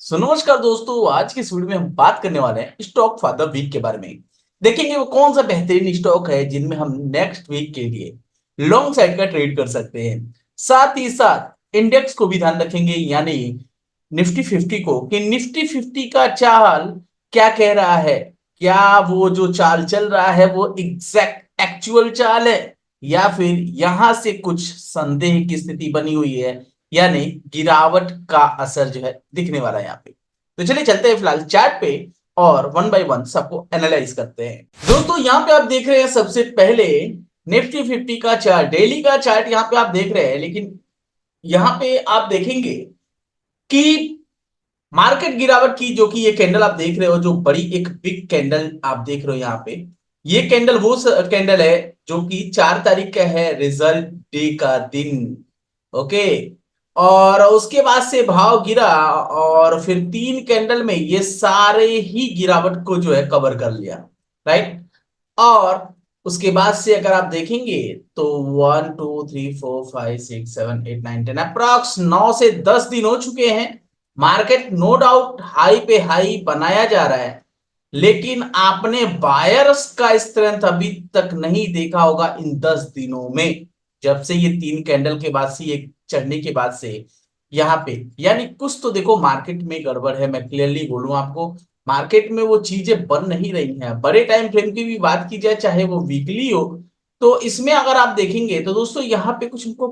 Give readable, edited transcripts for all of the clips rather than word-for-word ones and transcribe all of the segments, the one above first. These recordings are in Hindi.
सो नमस्कार दोस्तों, आज की इस वीडियो में हम बात करने वाले हैं स्टॉक फॉर द वीक के बारे में। देखेंगे वो कौन सा बेहतरीन स्टॉक है जिनमें हम नेक्स्ट वीक के लिए लॉन्ग साइड का ट्रेड कर सकते हैं। साथ ही साथ इंडेक्स को भी ध्यान रखेंगे, यानी निफ्टी 50 को, कि निफ्टी 50 का चाल क्या कह रहा है। क्या वो जो चाल चल रहा है वो एग्जैक्ट एक्चुअल चाल है, या फिर यहां से कुछ संदेह की स्थिति बनी हुई है, यानी गिरावट का असर जो है दिखने वाला है यहाँ पे। तो चलिए चलते हैं फिलहाल चार्ट पे और वन बाय वन सबको एनालाइज करते हैं। दोस्तों यहाँ पे आप देख रहे हैं सबसे पहले निफ्टी 50 का चार्ट, डेली का चार्ट यहाँ पे आप देख रहे हैं। लेकिन यहाँ पे आप देखेंगे कि मार्केट गिरावट की, जो कि ये कैंडल आप देख रहे हो, जो बड़ी एक बिग कैंडल आप देख रहे हो यहाँ पे, ये कैंडल वो कैंडल है जो कि 4 तारीख का है, रिजल्ट डे का दिन। ओके। और उसके बाद से भाव गिरा और फिर 3 कैंडल में ये सारे ही गिरावट को जो है कवर कर लिया। राइट। और उसके बाद से अगर आप देखेंगे तो 1 2 3 4 5 6 7 8 9 10 अप्रॉक्स 9 से 10 दिन हो चुके हैं। मार्केट नो डाउट हाई पे हाई बनाया जा रहा है, लेकिन आपने बायर्स का स्ट्रेंथ अभी तक नहीं देखा होगा इन 10 दिनों में। जब से ये 3 कैंडल के बाद से, ये चढ़ने के बाद से यहाँ पे, यानी कुछ तो देखो मार्केट में गड़बड़ है। मैं क्लियरली बोलूं आपको, मार्केट में वो चीजें बन नहीं रही हैं। बड़े टाइम फ्रेम की भी बात की जाए, चाहे वो वीकली हो, तो इसमें अगर आप देखेंगे तो दोस्तों यहाँ पे कुछ हमको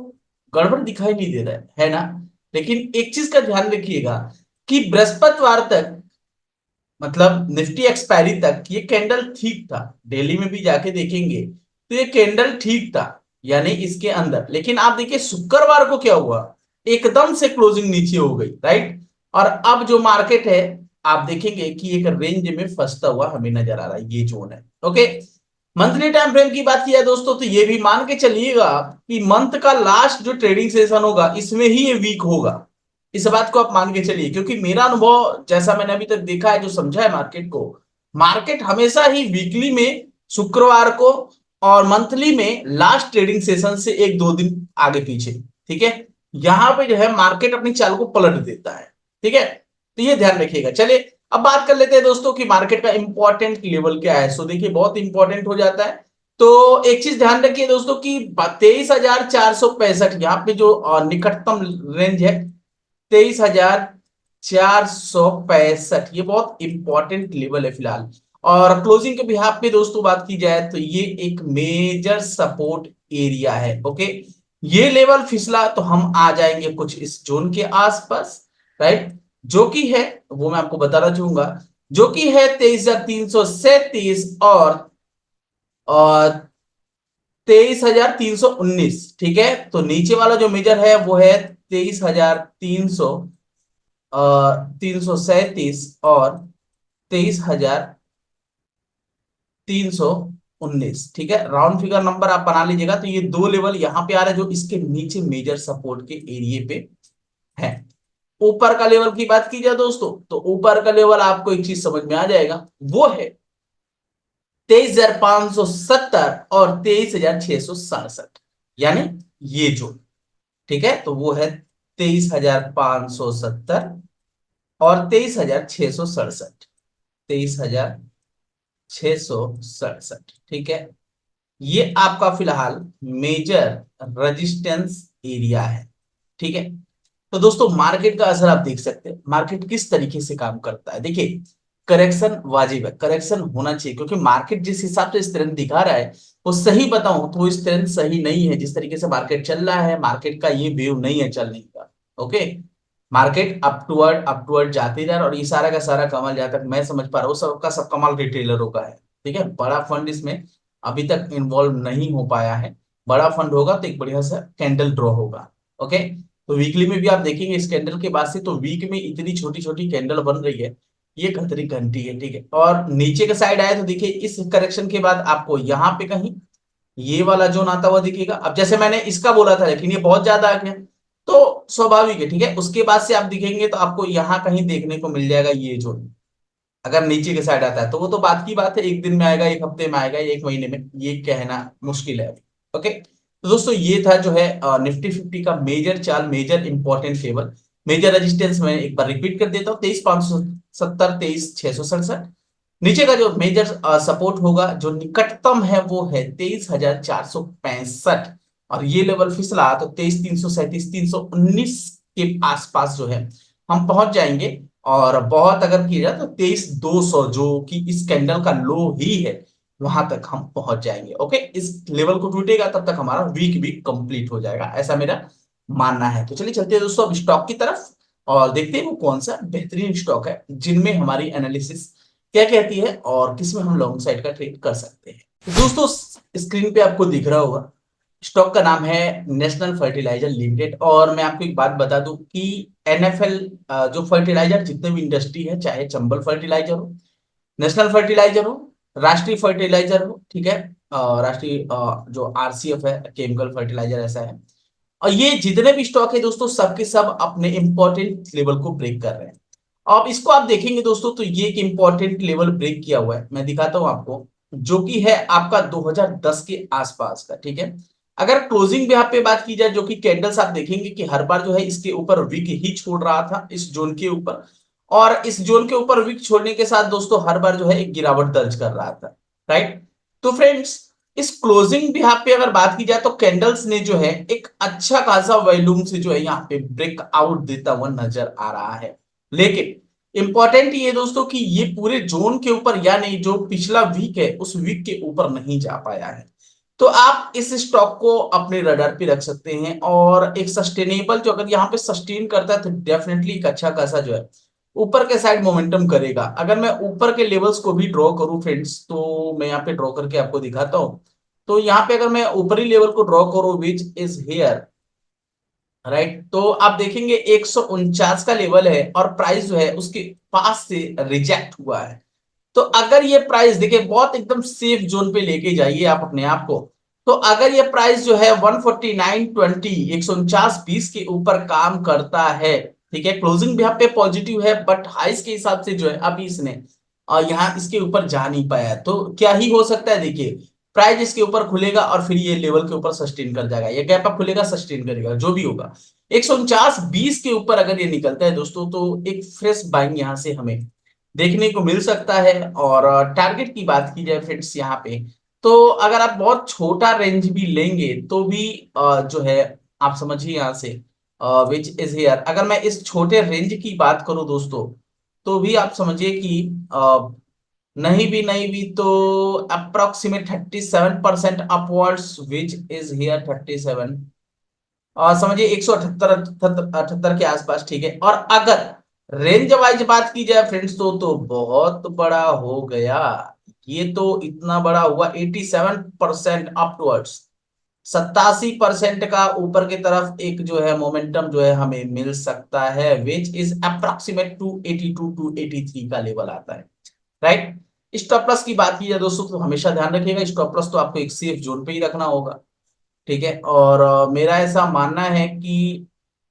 गड़बड़ दिखाई नहीं दे रहा है ना। लेकिन एक चीज का ध्यान रखिएगा कि बृहस्पतिवार तक, मतलब निफ्टी एक्सपायरी तक, ये कैंडल ठीक था। डेली में भी जाके देखेंगे तो ये कैंडल ठीक था, यानी इसके अंदर। लेकिन आप देखिए शुक्रवार को क्या हुआ, एकदम से क्लोजिंग नीचे हो गई। राइट। और अब जो मार्केट है, आप देखेंगे कि एक रेंज में फंसता हुआ हमें नजर आ रहा है, ये जोन है। ओके। मंथली टाइम फ्रेम की बात किया दोस्तों, तो ये भी मान के चलिएगा कि मंथ का लास्ट जो ट्रेडिंग सेशन होगा इसमें ही ये वीक होगा। इस बात को आप मान के चलिए, क्योंकि मेरा अनुभव जैसा मैंने अभी तक देखा है, जो समझा है मार्केट को, मार्केट हमेशा ही वीकली में शुक्रवार को और मंथली में लास्ट ट्रेडिंग सेशन से 1 2 दिन आगे पीछे, ठीक है, यहां पे जो है मार्केट अपनी चाल को पलट देता है। ठीक है, तो ये ध्यान रखिएगा। चलिए अब बात कर लेते हैं दोस्तों कि मार्केट का इंपॉर्टेंट लेवल क्या है। सो देखिए बहुत इंपॉर्टेंट हो जाता है। तो एक चीज ध्यान रखिए दोस्तों कि 23,465 यहाँ पे जो निकटतम रेंज है, 23,465, ये बहुत इंपॉर्टेंट लेवल है फिलहाल। और क्लोजिंग के बिहाफ पे दोस्तों बात की जाए तो ये एक मेजर सपोर्ट एरिया है। ओके। ये लेवल फिसला तो हम आ जाएंगे कुछ इस जोन के आसपास। राइट। जो कि है, वो मैं आपको बताना चाहूंगा, जो कि है 23,337 और 23,319। ठीक है, तो नीचे वाला जो मेजर है वो है 23,337 और 23,319। ठीक है, राउंड फिगर नंबर आप बना लीजिएगा। तो ये दो लेवल यहाँ पे आ रहा है जो इसके नीचे मेजर सपोर्ट के एरिया पे है। ऊपर का लेवल की बात की जाए दोस्तों, तो ऊपर का लेवल आपको एक चीज समझ में आ जाएगा, वो है 23,570 और 23,667, यानी ये जो, ठीक है, तो वो है 23,570 और 23,667, 23,667। ठीक है, ये आपका फिलहाल मेजर रेजिस्टेंस एरिया है। ठीक है, तो दोस्तों मार्केट का असर आप देख सकते हैं, मार्केट किस तरीके से काम करता है। देखिए, करेक्शन वाजिब है, करेक्शन होना चाहिए, क्योंकि मार्केट जिस हिसाब से स्ट्रेंथ दिखा रहा है, वो सही बताऊं तो वो स्ट्रेंथ सही नहीं है। जिस तरीके से मार्केट चल रहा है, मार्केट का ये वेव नहीं है चलने का। ओके। मार्केट अपवर्ड जाते जा रहा है, और ये सारा का सारा कमाल, जहां तक मैं समझ पा रहा हूँ, सबका सब कमाल रिटेलरों का है। ठीक है, बड़ा फंड इसमें अभी तक इन्वॉल्व नहीं हो पाया है। बड़ा फंड होगा तो एक बढ़िया सा कैंडल ड्रॉ होगा। ओके। तो वीकली में भी आप देखेंगे इस कैंडल के बाद से, तो वीक में इतनी छोटी छोटी कैंडल बन रही है, ये खतरी घंटी है। ठीक है, और नीचे के साइड आए तो देखिए इस करेक्शन के बाद आपको यहाँ पे कहीं ये वाला जोन आता हुआ दिखेगा। अब जैसे मैंने इसका बोला था, लेकिन ये बहुत ज्यादा आ गया, तो स्वाभाविक है। ठीक है, उसके बाद से आप दिखेंगे तो आपको यहाँ कहीं देखने को मिल जाएगा ये जोन। अगर नीचे के साइड आता है तो वो तो बात की बात है, एक दिन में आएगा, एक हफ्ते में आएगा, एक महीने में, ये कहना मुश्किल है अभी। ओके। तो दोस्तों ये था जो है निफ्टी 50 का मेजर चाल, major important level. Major resistance मैं एक बार रिपीट कर देता हूँ, 23,570, 23,667। नीचे का जो मेजर सपोर्ट होगा, जो निकटतम है, वो है 23,465। और ये लेवल फिसला तो 23,337, 319 के आसपास जो है हम पहुंच जाएंगे। और बहुत अगर किया जाए तो 23,200, जो कि इस कैंडल का लो ही है, वहां तक हम पहुंच जाएंगे। ओके, इस लेवल को टूटेगा तब तक हमारा वीक भी कंप्लीट हो जाएगा, ऐसा मेरा मानना है। तो चलिए चलते हैं दोस्तों अब स्टॉक की तरफ और देखते हैं वो कौन सा बेहतरीन स्टॉक है जिनमें हमारी एनालिसिस क्या कहती है और किसमें हम लॉन्ग साइड का ट्रेड कर सकते हैं। तो दोस्तों स्क्रीन पे आपको दिख रहा होगा, स्टॉक का नाम है नेशनल फर्टिलाइजर लिमिटेड। और मैं आपको एक बात बता दूं कि एनएफएल जो फर्टिलाइजर जितने भी इंडस्ट्री है, चाहे चंबल फर्टिलाइजर हो, नेशनल फर्टिलाइजर हो, राष्ट्रीय फर्टिलाइजर हो, ठीक है, राष्ट्रीय जो आरसीएफ है, केमिकल फर्टिलाइजर ऐसा है। और ये जितने भी स्टॉक है दोस्तों, सबके सब अपने इंपॉर्टेंट लेवल को ब्रेक कर रहे हैं। अब इसको आप देखेंगे दोस्तों, तो ये एक इंपॉर्टेंट लेवल ब्रेक किया हुआ है, मैं दिखाता हूं आपको, जो कि है आपका 2010 के आसपास का, ठीक है। अगर क्लोजिंग भी आप पे बात की जाए, जो कि कैंडल्स आप देखेंगे कि हर बार जो है इसके ऊपर विक ही छोड़ रहा था, इस जोन के ऊपर। और इस जोन के ऊपर विक छोड़ने के साथ दोस्तों हर बार जो है एक गिरावट दर्ज कर रहा था, राइट। तो फ्रेंड्स, इस क्लोजिंग भी यहाँ पे अगर बात की जाए तो कैंडल्स ने जो है एक अच्छा खासा वॉल्यूम से जो है यहाँ पे ब्रेकआउट देता हुआ नजर आ रहा है। लेकिन इंपॉर्टेंट ये दोस्तों कि ये पूरे जोन के ऊपर, या नहीं, जो पिछला वीक है उस वीक के ऊपर नहीं जा पाया है। तो आप इस स्टॉक को अपने रडार पे रख सकते हैं, और एक सस्टेनेबल जो अगर यहाँ पे सस्टेन करता है तो डेफिनेटली एक अच्छा खासा जो है ऊपर के साइड मोमेंटम करेगा। अगर मैं ऊपर के लेवल्स को भी ड्रॉ करूं फ्रेंड्स, तो मैं यहाँ पे ड्रॉ करके आपको दिखाता हूं। तो यहाँ पे अगर मैं ऊपरी लेवल को ड्रॉ करूं, विच इज हियर, राइट, तो आप देखेंगे 149 का लेवल है और प्राइस जो है उसके पास से रिजेक्ट हुआ है। तो अगर ये प्राइस देखिए, बहुत एकदम सेफ जोन पे लेके जाइए आप अपने आप को। तो अगर ये प्राइस जो है 149.20, 149.20 के ऊपर काम करता है, ठीक है, क्लोजिंग भी यहाँ पे पॉजिटिव है, बट हाइस के हिसाब से जो है अभी इसने यहाँ इसके ऊपर जा नहीं पाया। तो क्या ही हो सकता है, देखिए, प्राइस इसके ऊपर खुलेगा और फिर ये लेवल के ऊपर सस्टेन कर जाएगा, ये गैप अप खुलेगा, सस्टेन करेगा, जो भी होगा। 149.20 के ऊपर अगर ये निकलता है दोस्तों, तो एक फ्रेश बाइंग यहाँ से हमें देखने को मिल सकता है। और टारगेट की बात की जाए फ्रेंड्स यहाँ पे, तो अगर आप बहुत छोटा रेंज भी लेंगे तो भी जो है, आप समझिए यहाँ से विच इज हियर, अगर मैं इस छोटे रेंज की बात करूं दोस्तों, तो भी आप समझिए कि नहीं भी तो approximate 37% upwards, which is here 37, और समझिए 178 अठहत्तर के आसपास, ठीक है। और अगर रेंज वाइज बात की जाए फ्रेंड्स, तो बहुत बड़ा हो गया, ये तो इतना बड़ा हुआ 87% अपवर्ड्स, 87% का ऊपर की तरफ एक जो है मोमेंटम जो है हमें मिल सकता है, विच इज अप्रोक्सीमेट 282 टू 83 का लेवल आता है, राइट। स्टॉप लॉस की बात की जाए दोस्तों, तो हमेशा ध्यान रखिएगा, स्टॉप लॉस तो आपको एक सेफ जोन पे ही रखना होगा, ठीक है। और मेरा ऐसा मानना है कि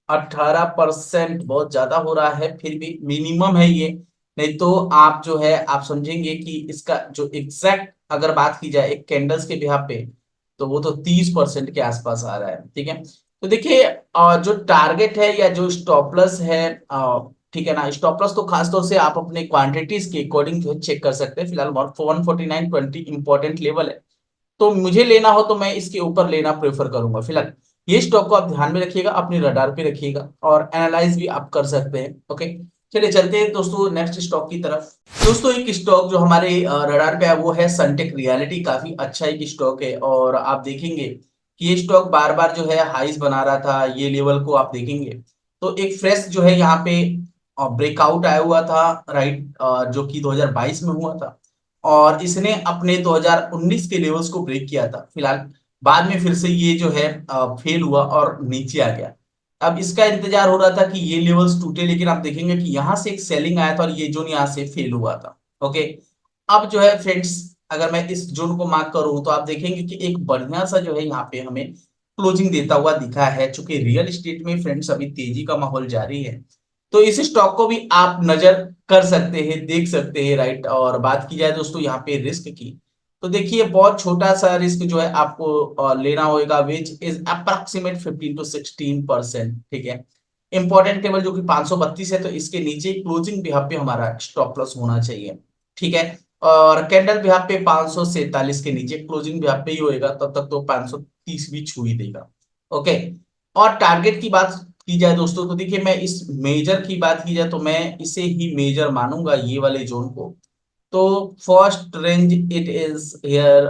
18% बहुत ज्यादा हो रहा है, फिर भी मिनिमम है ये। नहीं तो आप जो है आप समझेंगे कि इसका जो एग्जैक्ट अगर बात की जाए एक कैंडल्स के बिहाफ पे, तो वो तो 30% के आसपास आ रहा है, ठीक है। तो देखिए जो टारगेट है या जो स्टॉप लॉस है, ठीक है ना, स्टॉप लॉस तो खासतौर से आप अपने क्वांटिटीज के अकॉर्डिंग जो है चेक कर सकते हैं। फिलहाल 149.20 इंपॉर्टेंट लेवल है, तो मुझे लेना हो तो मैं इसके ऊपर लेना प्रेफर करूंगा। फिलहाल ये स्टॉक को आप ध्यान में रखिएगा, अपने रडार पे रखिएगा, और एनालाइज भी आप कर सकते हैं। ओके, चलिए चलते हैं दोस्तों नेक्स्ट स्टॉक की तरफ। दोस्तों एक स्टॉक जो हमारे रडार पे है वो है सनटेक रियलिटी, काफी अच्छा एक स्टॉक है। और आप देखेंगे कि ये स्टॉक बार बार जो है हाइस बना रहा था, ये लेवल को आप देखेंगे तो एक फ्रेश जो है यहाँ पे ब्रेकआउट आया हुआ था, राइट, जो कि 2022 में हुआ था। और इसने अपने 2019 के लेवल्स को ब्रेक किया था। फिलहाल बाद में फिर से ये जो है फेल हुआ और नीचे आ गया। अब इसका इंतजार हो रहा था कि ये लेवल्स टूटे, लेकिन आप देखेंगे कि यहां से एक सेलिंग आया था और ये जोन यहां से फेल हुआ था। ओके, अब जो है फ्रेंड्स, अगर मैं इस जोन को मार्क करूं तो आप देखेंगे कि एक बढ़िया सा जो है यहाँ पे हमें क्लोजिंग देता हुआ दिखा है। चूंकि रियल एस्टेट में फ्रेंड्स अभी तेजी का माहौल जारी है, तो इस स्टॉक को भी आप नजर कर सकते हैं, देख सकते हैं, राइट। और बात की जाए दोस्तों यहाँ पे रिस्क की, तो देखिए बहुत छोटा सा रिस्क जो है आपको लेना होगा, विच इज अप्रोक्सीमेट 15 to 16%, ठीक है। इंपॉर्टेंट लेवल जो कि 532 है, तो इसके नीचे क्लोजिंग बिहाफ पे हमारा स्टॉप लॉस होना चाहिए। ठीक है, और कैंडल बिहाफ पे 547 के नीचे क्लोजिंग बिहाफ पे ही होएगा, तब तक तो 530 भी छू ही देगा। ओके, और टारगेट की बात की जाए दोस्तों, तो देखिए मैं इस मेजर की बात की जाए तो मैं इसे ही मेजर मानूंगा, ये वाले जोन को। तो first range it is here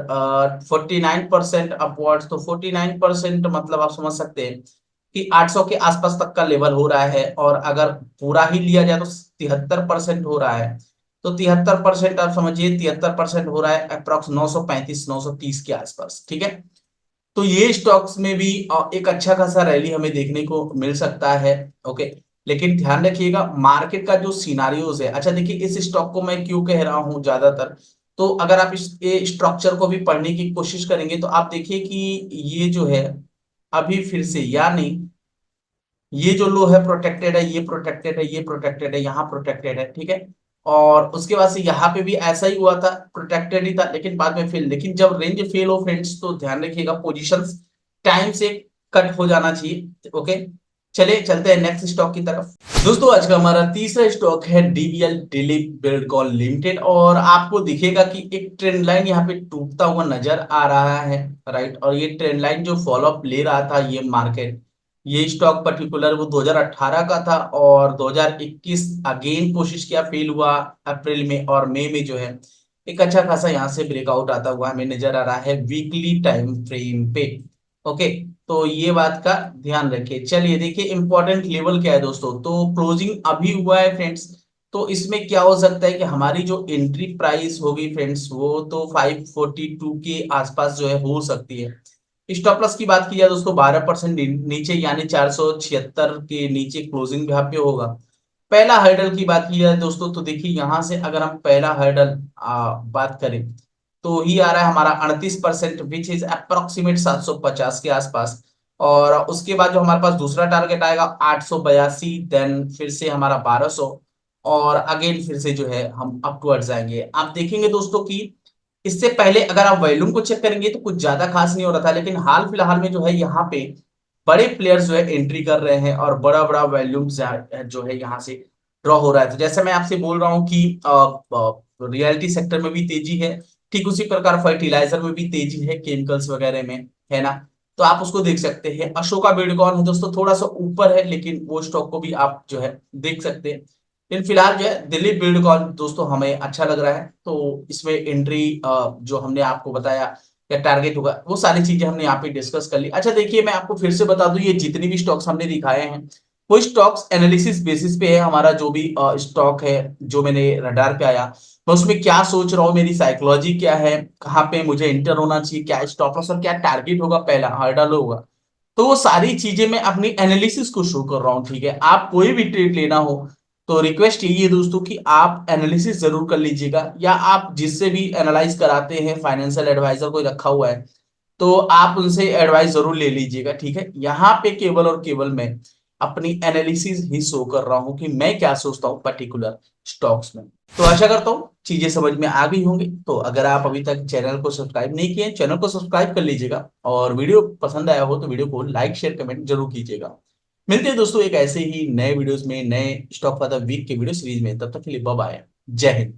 49% upwards, तो 49% मतलब आप समझ सकते हैं कि 800 के आसपास तक का लेवल हो रहा है, और अगर पूरा ही लिया जाए तो 73% हो रहा है। तो 73% आप समझिए, 73% हो रहा है अप्रोक्स 935 930 के आसपास। ठीक है, तो ये स्टॉक्स में भी एक अच्छा खासा रैली हमें देखने को मिल सकता है। ओके, लेकिन ध्यान रखिएगा मार्केट का जो सिनारियोज है। अच्छा देखिए, इस स्टॉक को मैं क्यों कह रहा हूं ज्यादातर, तो अगर आप इस स्ट्रक्चर को भी पढ़ने की कोशिश करेंगे तो आप देखिए कि ये जो है अभी फिर से, यानी ये जो लो है प्रोटेक्टेड है, ये प्रोटेक्टेड है, ये प्रोटेक्टेड है, यहाँ प्रोटेक्टेड है। ठीक है, और उसके बाद से यहाँ पे भी ऐसा ही हुआ था, प्रोटेक्टेड ही था, लेकिन बाद में फेल। लेकिन जब रेंज फेल हो फ्रेंड्स, तो ध्यान रखिएगा पोजीशंस टाइम से कट हो जाना चाहिए। ओके, चलिए चलते हैं नेक्स्ट स्टॉक की तरफ। दोस्तों आज का हमारा तीसरा स्टॉक है डीबीएल, दिलीप बिल्डकॉन लिमिटेड, और आपको दिखेगा कि एक ट्रेंड लाइन यहाँ पे टूटता हुआ नजर आ रहा है, राइट। और ये ट्रेंड लाइन जो फॉलोअप ले रहा था ये मार्केट, ये स्टॉक पर्टिकुलर वो 2018 का था, और 2021 अगेन कोशिश किया, फेल हुआ अप्रैल में, और मई में जो है एक अच्छा खासा यहाँ से ब्रेकआउट आता हुआ हमें नजर आ रहा है वीकली टाइम फ्रेम पे। ओके, तो ये बात का ध्यान रखिए। चलिए देखिए इंपॉर्टेंट लेवल क्या है दोस्तों, तो क्लोजिंग अभी हुआ है फ्रेंड्स, तो इसमें क्या हो सकता है कि हमारी जो एंट्री प्राइस होगी फ्रेंड्स, वो तो 542 के आसपास जो है हो सकती है। स्टॉप लॉस की बात की जाए दोस्तों 12% नीचे, यानी 476 के नीचे क्लोजिंग भी पे होगा। पहला हर्डल की बात की जाए दोस्तों, तो देखिए यहां से अगर हम पहला हर्डल बात करें, तो ही आ रहा है हमारा 38%, विच इज अप्रोक्सीमेट 750 के आसपास। और उसके बाद जो हमारे पास दूसरा टारगेट आएगा 882, देन फिर से हमारा 1200, और अगेन फिर से जो है हम अपवर्ड जाएंगे। आप देखेंगे दोस्तों कि इससे पहले अगर आप वॉल्यूम को चेक करेंगे तो कुछ ज्यादा खास नहीं हो रहा था, लेकिन हाल फिलहाल में जो है यहाँ पे बड़े प्लेयर्स जो है एंट्री कर रहे हैं, और बड़ा बड़ा वॉल्यूम जो है यहाँ से ड्रॉ हो रहा है। तो जैसे मैं आपसे बोल रहा हूँ कि रियलिटी सेक्टर में भी तेजी है, ठीक उसी प्रकार फर्टिलाइजर में भी तेजी है, केमिकल्स वगैरह में, है ना। तो आप उसको देख सकते हैं। अशोका बिल्डकॉन है दोस्तों, थोड़ा सा ऊपर है, लेकिन वो स्टॉक को भी आप जो है देख सकते हैं। लेकिन फिलहाल जो है दिलीप बिल्डकॉन दोस्तों हमें अच्छा लग रहा है, तो इसमें एंट्री जो हमने आपको बताया या टारगेट होगा, वो सारी चीजें हमने यहाँ पे डिस्कस कर ली। अच्छा देखिए मैं आपको फिर से बता दूं, ये जितनी भी स्टॉक्स हमने दिखाए हैं वो स्टॉक्स एनालिसिस बेसिस पे है। हमारा जो भी स्टॉक है जो मैंने रडार पे आया, मैं उसमें क्या सोच रहा हूँ, मेरी साइकोलॉजी क्या है, कहाँ पे मुझे इंटर होना चाहिए, क्या स्टॉप लॉस और क्या टारगेट होगा, पहला हर्डल होगा, तो वो सारी चीजें मैं अपनी एनालिसिस को शो कर रहा हूँ। ठीक है, आप कोई भी ट्रेड लेना हो तो रिक्वेस्ट यही है दोस्तों कि आप एनालिसिस जरूर कर लीजिएगा, या आप जिससे भी एनालाइज कराते हैं, फाइनेंशियल एडवाइजर कोई रखा हुआ है, तो आप उनसे एडवाइस जरूर ले लीजिएगा। ठीक है, यहाँ पे केवल और केवल मैं अपनी एनालिसिस ही शो कर रहा हूँ कि मैं क्या सोचता हूँ पर्टिकुलर स्टॉक्स में। तो आशा करता हूँ चीजें समझ में आ गई होंगी। तो अगर आप अभी तक चैनल को सब्सक्राइब नहीं किए, चैनल को सब्सक्राइब कर लीजिएगा, और वीडियो पसंद आया हो तो वीडियो को लाइक शेयर कमेंट जरूर कीजिएगा। मिलते हैं दोस्तों एक ऐसे ही नए वीडियोस में, नए स्टॉक फॉर द वीक के वीडियो सीरीज में। तब तक के लिए बाय बाय, जय हिंद।